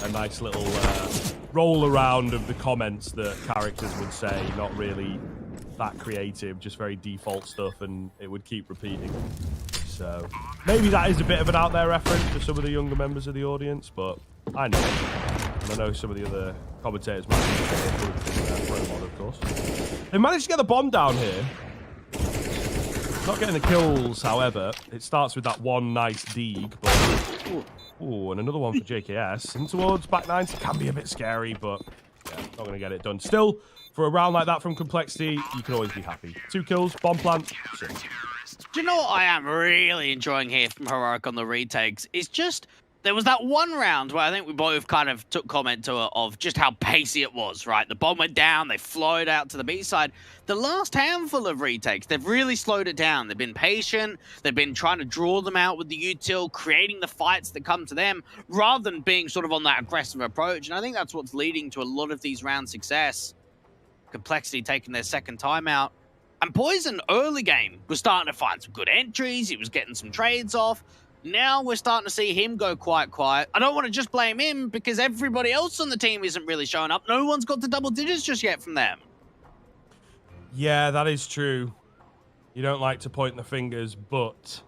a nice little roll around of the comments that characters would say, not really that creative, just very default stuff, and it would keep repeating. So maybe that is a bit of an out there reference for some of the younger members of the audience, but I know it. And I know some of the other commentators might be pro mod, of course. They managed to get the bomb down here. Not getting the kills, however. It starts with that one nice deeg, but ooh, and another one for JKS. In towards back 90 can be a bit scary, but yeah, not going to get it done. Still, for a round like that from Complexity, you can always be happy. 2 kills, bomb plant, 6. Do you know what I am really enjoying here from Heroic on the retakes? It's just, there was that one round where I think we both kind of took comment to it of just how pacey it was, right? The bomb went down, they flowed out to the B side. The last handful of retakes, they've really slowed it down. They've been patient, they've been trying to draw them out with the util, creating the fights that come to them, rather than being sort of on that aggressive approach. And I think that's what's leading to a lot of these round success. Complexity taking their second timeout. And Poison, early game, was starting to find some good entries. He was getting some trades off. Now we're starting to see him go quite quiet. I don't want to just blame him because everybody else on the team isn't really showing up. No one's got to double digits just yet from them. Yeah, that is true. You don't like to point the fingers, but...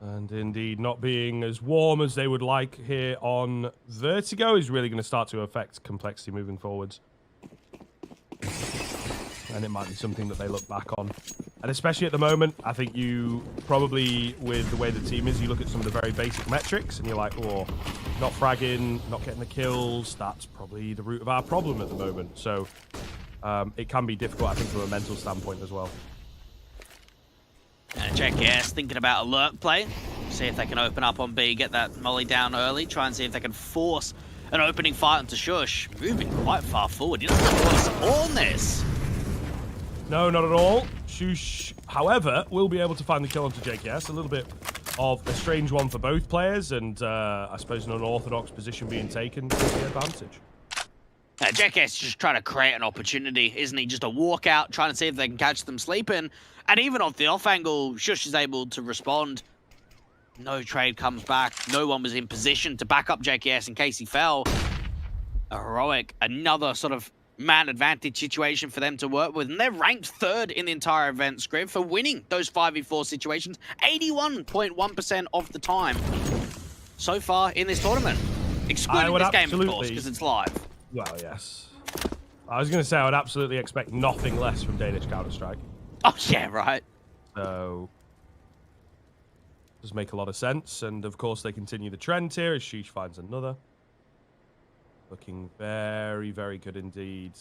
And indeed, not being as warm as they would like here on Vertigo is really going to start to affect Complexity moving forwards. And it might be something that they look back on. And especially at the moment, I think you probably, with the way the team is, you look at some of the very basic metrics and you're like, oh, not fragging, not getting the kills. That's probably the root of our problem at the moment. So it can be difficult, I think, from a mental standpoint as well. JKS thinking about a lurk play. See if they can open up on B, get that molly down early. Try and see if they can force an opening fight onto Shush. Moving quite far forward. He doesn't have a lot of support on this. No, not at all. Shush, however, will be able to find the kill onto JKS. A little bit of a strange one for both players, and I suppose an unorthodox position being taken to the advantage. JKS is just trying to create an opportunity, isn't he? Just a walkout, trying to see if they can catch them sleeping. And even off the off angle, Shush is able to respond. No trade comes back. No one was in position to back up JKS in case he fell. A Heroic, another sort of man advantage situation for them to work with. And they're ranked 3rd in the entire event, Scriv, for winning those 5v4 situations 81.1% of the time so far in this tournament. Excluding this game, of course, because it's live. Well, yes. I was going to say I would absolutely expect nothing less from Danish Counter-Strike. Oh, yeah, right. So, does make a lot of sense. And, of course, they continue the trend here as Sheesh finds another. Looking very, very good indeed.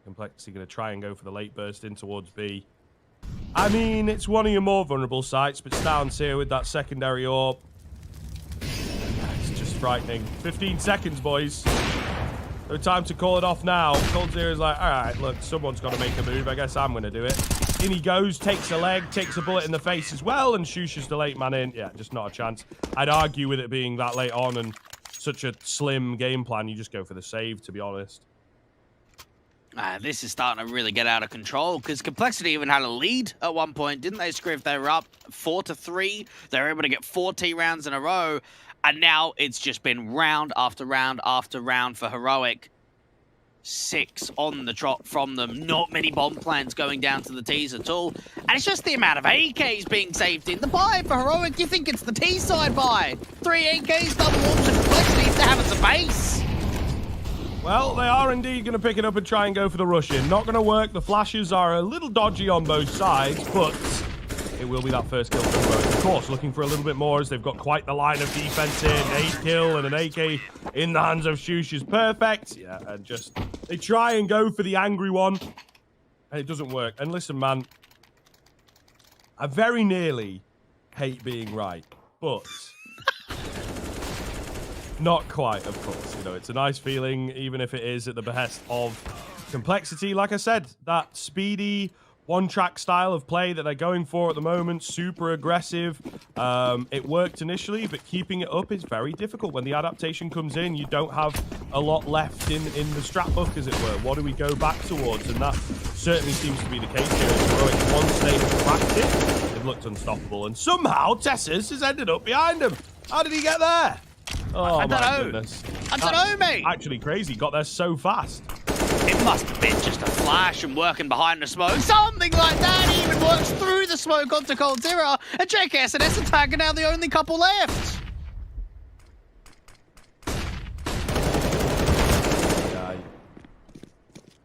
Complexity going to try and go for the late burst in towards B. I mean, it's one of your more vulnerable sites, but Stoun's here with that secondary orb. It's just frightening. 15 seconds, boys. No time to call it off now. Cold Zero is like, all right, look, someone's got to make a move. I guess I'm going to do it. In he goes, takes a leg, takes a bullet in the face as well, and Shusha's the late man in. Yeah, just not a chance. I'd argue with it being that late on and such a slim game plan, you just go for the save, to be honest. This is starting to really get out of control because Complexity even had a lead at one point, didn't they, Scriv? They were up 4-3. They were able to get 4 T rounds in a row. And now it's just been round after round after round for Heroic. 6 on the trot from them. Not many bomb plans going down to the T's at all. And it's just the amount of AKs being saved in. The buy for Heroic, you think it's the T side buy. 3 AKs, double warps, and Complexity needs to have as a base. Well, they are indeed going to pick it up and try and go for the rush-in. Not going to work. The flashes are a little dodgy on both sides, but it will be that first kill for both. Of course, looking for a little bit more as they've got quite the line of defense in. 8 kill and an AK in the hands of Shush is perfect. Yeah, and just they try and go for the angry one, and it doesn't work. And listen, man, I very nearly hate being right, but not quite, of course. You know, it's a nice feeling, even if it is at the behest of Complexity. Like I said, that speedy one-track style of play that they're going for at the moment, super aggressive. It worked initially, but keeping it up is very difficult. When the adaptation comes in, you don't have a lot left in the scrapbook, as it were. What do we go back towards? And that certainly seems to be the case here. Once they've cracked it, they've looked unstoppable. And somehow, Tessus has ended up behind them. How did he get there? Oh, I don't know. Goodness. I don't know, mate. Actually crazy. Got there so fast. It must have been just a flash and working behind the smoke. Something like that. He even works through the smoke onto Cold Zero. And JKS and S-Attack are now the only couple left.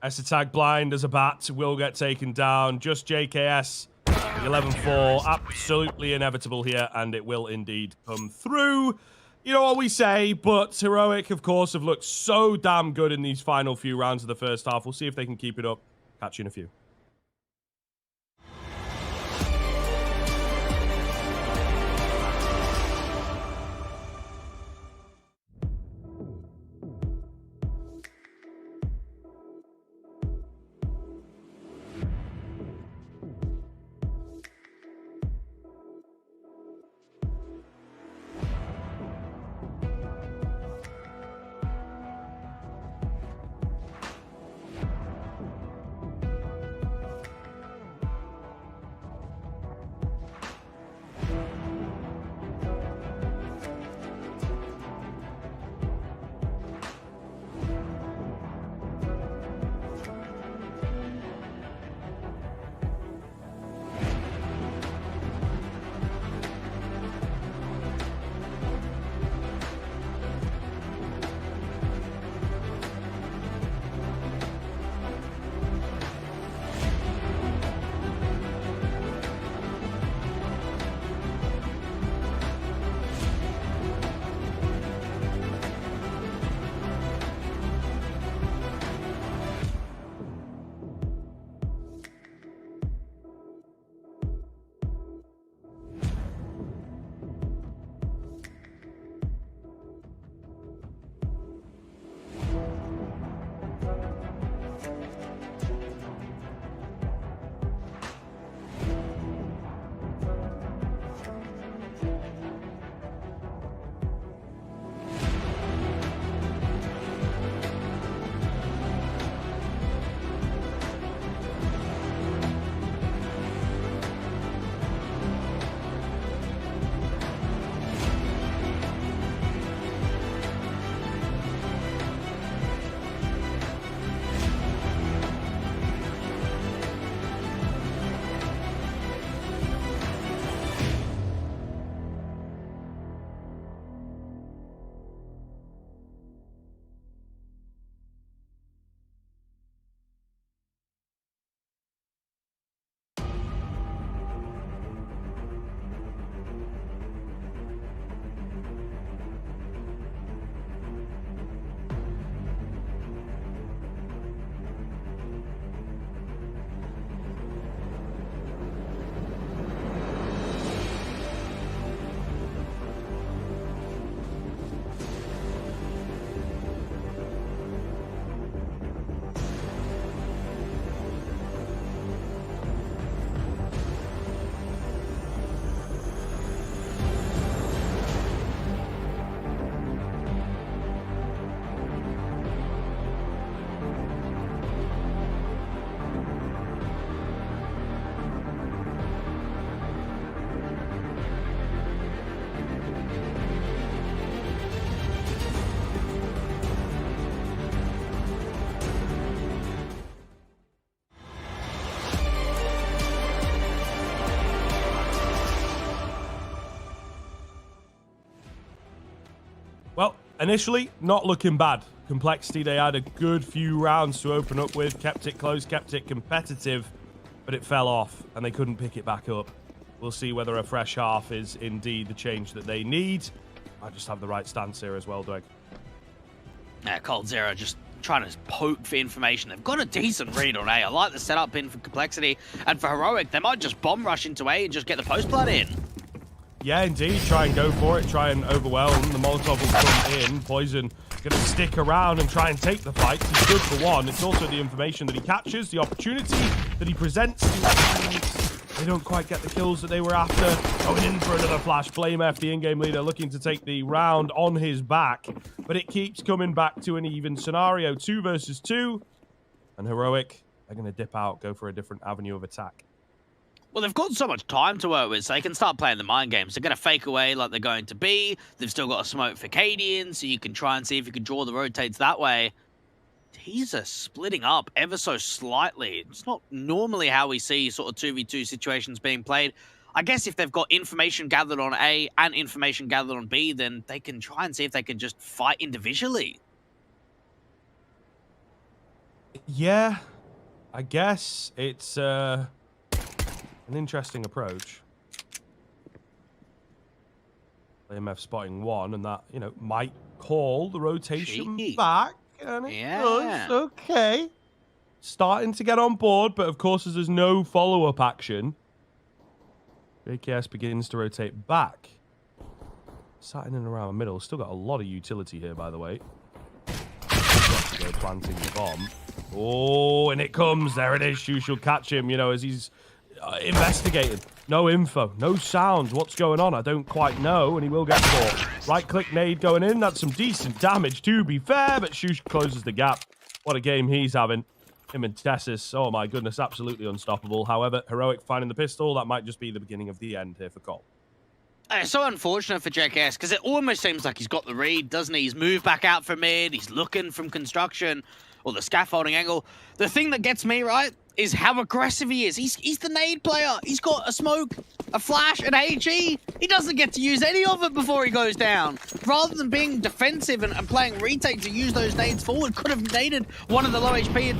S-Attack blind as a bat will get taken down. Just JKS. 11-4. Absolutely inevitable here, and it will indeed come through. You know what we say, but Heroic, of course, have looked so damn good in these final few rounds of the first half. We'll see if they can keep it up. Catch you in a few. Well, initially, not looking bad. Complexity, they had a good few rounds to open up with, kept it close, kept it competitive, but it fell off, and they couldn't pick it back up. We'll see whether a fresh half is indeed the change that they need. I just have the right stance here as well, Doug. Yeah, Cold Zero just trying to poke for information. They've got a decent read on A. I like the setup in for Complexity, and for Heroic, they might just bomb rush into A and just get the post blood in. Yeah, indeed. Try and go for it. Try and overwhelm. The Molotov will come in. Poison going to stick around and try and take the fight. He's good for one. It's also the information that he captures, the opportunity that he presents. They don't quite get the kills that they were after. Going in for another flash. Flame F, the in-game leader, looking to take the round on his back. But it keeps coming back to an even scenario. 2 versus 2. And Heroic, they're going to dip out, go for a different avenue of attack. Well, they've got so much time to work with, so they can start playing the mind games. They're going to fake away like they're going to be. They've still got a smoke for Cadian, so you can try and see if you can draw the rotates that way. These are splitting up ever so slightly. It's not normally how we see sort of 2v2 situations being played. I guess if they've got information gathered on A and information gathered on B, then they can try and see if they can just fight individually. Yeah, I guess it's an interesting approach. AMF spotting one, and that, you know, might call the rotation Cheeky. back. And it does. Okay. Starting to get on board, but of course, as there's no follow-up action, JKS begins to rotate back. Sat in and around the middle. Still got a lot of utility here, by the way. Planting the bomb. Oh, and it comes. There it is. Shush will catch him, you know, as he's investigating. No info. No sounds. What's going on? I don't quite know, and he will get caught. Right-click nade going in. That's some decent damage, to be fair, but Shush closes the gap. What a game he's having. Him and Tessus, oh my goodness, absolutely unstoppable. However, Heroic finding the pistol, that might just be the beginning of the end here for Cole. It's so unfortunate for JKS, because it almost seems like he's got the read, doesn't he? He's moved back out from mid, he's looking from construction, or the scaffolding angle. The thing that gets me, right, is how aggressive he is. He's the nade player. He's got a smoke, a flash, an HE. He doesn't get to use any of it before he goes down. Rather than being defensive and playing retake to use those nades forward, could have naded one of the low HP